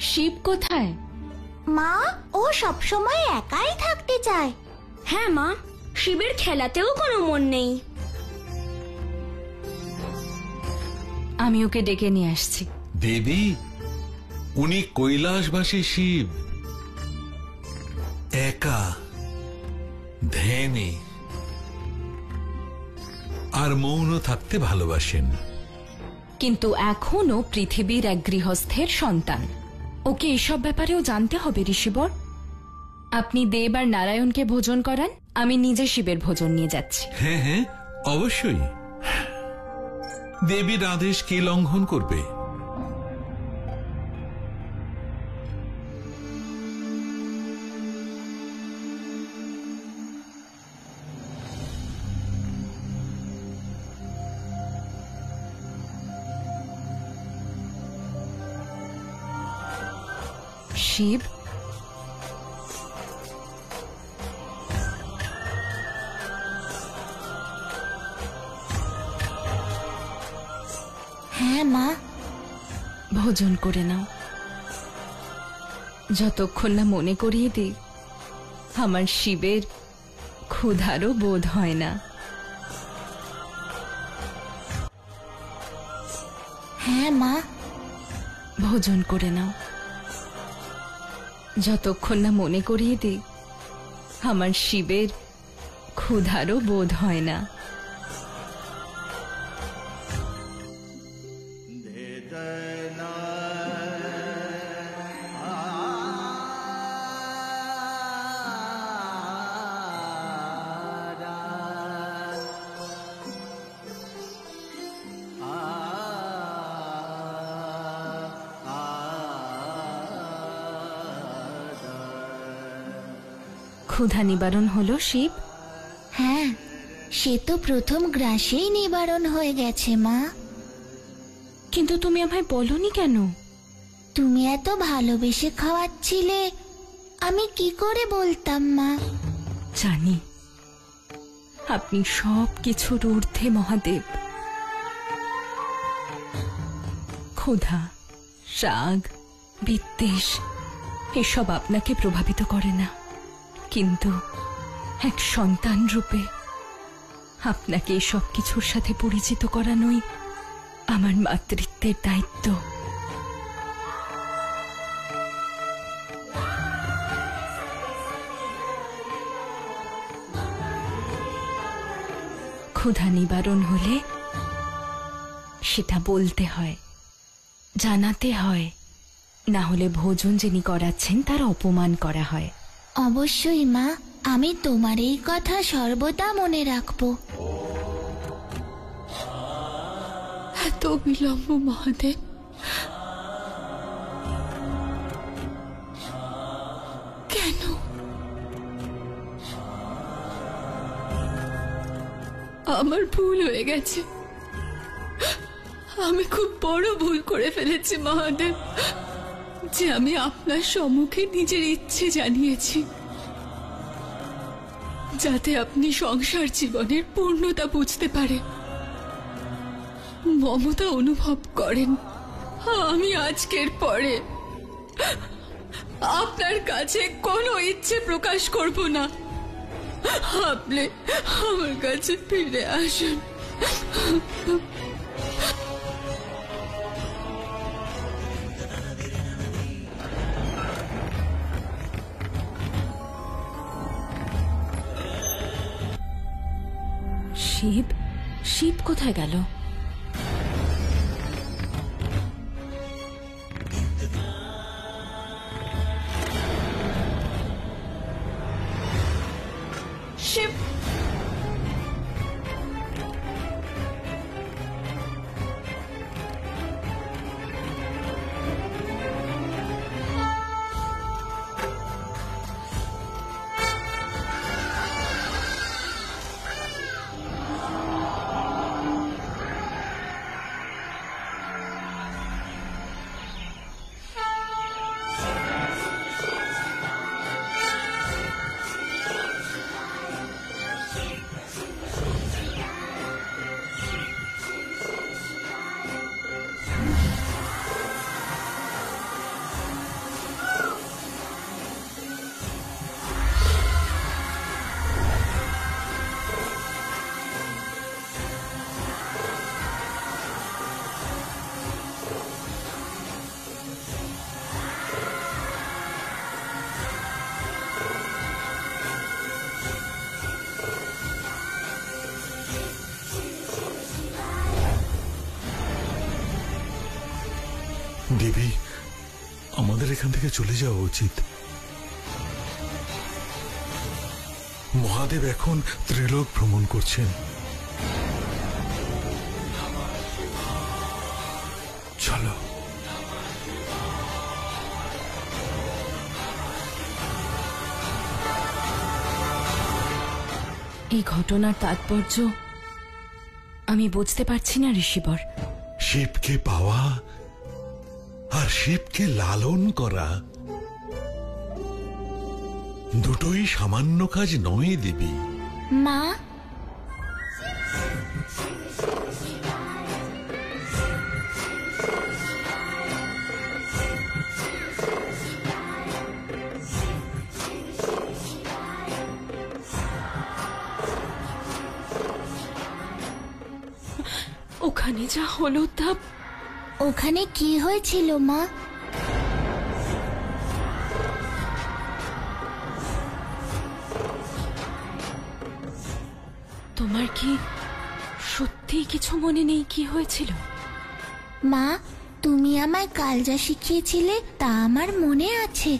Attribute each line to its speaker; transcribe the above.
Speaker 1: শিব কোথায়?
Speaker 2: মা, ও সব সময় একাই থাকতে চায়।
Speaker 3: হ্যাঁ মা, শিবের খেলাতেও কোনো মন নেই।
Speaker 1: আমি ওকে ডেকে নিয়ে আসছি।
Speaker 4: দেবী, উনি কৈলাসবাসী শিব, একা, ধ্যানে আর মৌন থাকতে ভালোবাসেন।
Speaker 1: কিন্তু এখনো পৃথিবীর এক গৃহস্থের সন্তান। ওকে এসব ব্যাপারেও জানতে হবে ঋষিবর। আপনি দেব আর নারায়ণকে ভোজন করান, আমি নিজে শিবের ভোজন নিয়ে যাচ্ছি।
Speaker 4: হ্যাঁ হ্যাঁ, অবশ্যই। দেবীর আদেশ কে লঙ্ঘন করবে?
Speaker 1: শিব,
Speaker 2: হ্যাঁ মা।
Speaker 1: ভোজন করে নাও। যতক্ষণ না মনে করিয়ে দিই আমার শিবের ক্ষুধারও বোধ হয় না।
Speaker 2: হ্যাঁ মা।
Speaker 1: ভোজন করে নাও। যতক্ষণ না মনে করিয়ে দিই আমার শিবের ক্ষুধারও বোধ হয় না। ক্ষুধা নিবারণ হলো শিব?
Speaker 2: হ্যাঁ, সে তো প্রথম গ্রাসেই নিবারণ হয়ে গেছে মা।
Speaker 1: কিন্তু তুমি আমায় বলনি কেন?
Speaker 2: তুমি এত ভালোবেসে খাওয়াচ্ছিলে, আমি কি করে বলতাম মা।
Speaker 1: জানি আপনি সব কিছুর ঊর্ধ্বে মহাদেব। ক্ষুধা, রাগ, বিদ্বেষ এসব আপনাকে প্রভাবিত করে না, কিন্তু এক সন্তান রূপে আপনাকে সব কিছুর সাথে পরিচিত করানোই আমার মাতৃত্বের দায়িত্ব। ক্ষুধা নিবারণ হলে সেটা বলতে হয়, জানাতে হয়, না হলে ভোজন যিনি করাচ্ছেন তার অপমান করা হয়।
Speaker 2: অবশ্যই মা, আমি তোমার এই কথা সর্বদা মনে রাখবো।
Speaker 1: এত বিলম্ব মহাদেব? কেন? আমার ভুল হয়ে গেছে, আমি খুব বড় ভুল করে ফেলেছি মহাদেব, যে আমি আপনার সম্মুখে নিজের ইচ্ছে জানিয়েছি, যাতে আপনি সংসার জীবনের পূর্ণতা বুঝতে পারেন, মমতা অনুভব করেন। আমি আজকের পরে আপনার কাছে কোনো ইচ্ছে প্রকাশ করব না। আপনি আমার কাছে ফিরে আসুন। শিব, শিব কোথায় গেল? শিব,
Speaker 4: দেবী, আমাদের এখান থেকে চলে যাওয়া উচিত। মহাদেব এখন ত্রিলোক ভ্রমণ করছেন। চলো।
Speaker 1: এই ঘটনার তাৎপর্য আমি বুঝতে পারছি না ঋষিবর।
Speaker 4: শিবকে পাওয়া আর শিবকে লালন করা দুটোই সামান্য কাজ নয় দেবী।
Speaker 2: মা,
Speaker 1: ওখানে যা হলো তা
Speaker 2: ওখানে কি হয়েছিল মা?
Speaker 1: তোমার কি সত্যি কিছু মনে নেই কি হয়েছিল?
Speaker 2: মা, তুমি আমায় কাল যা শিখিয়েছিলে তা আমার মনে আছে।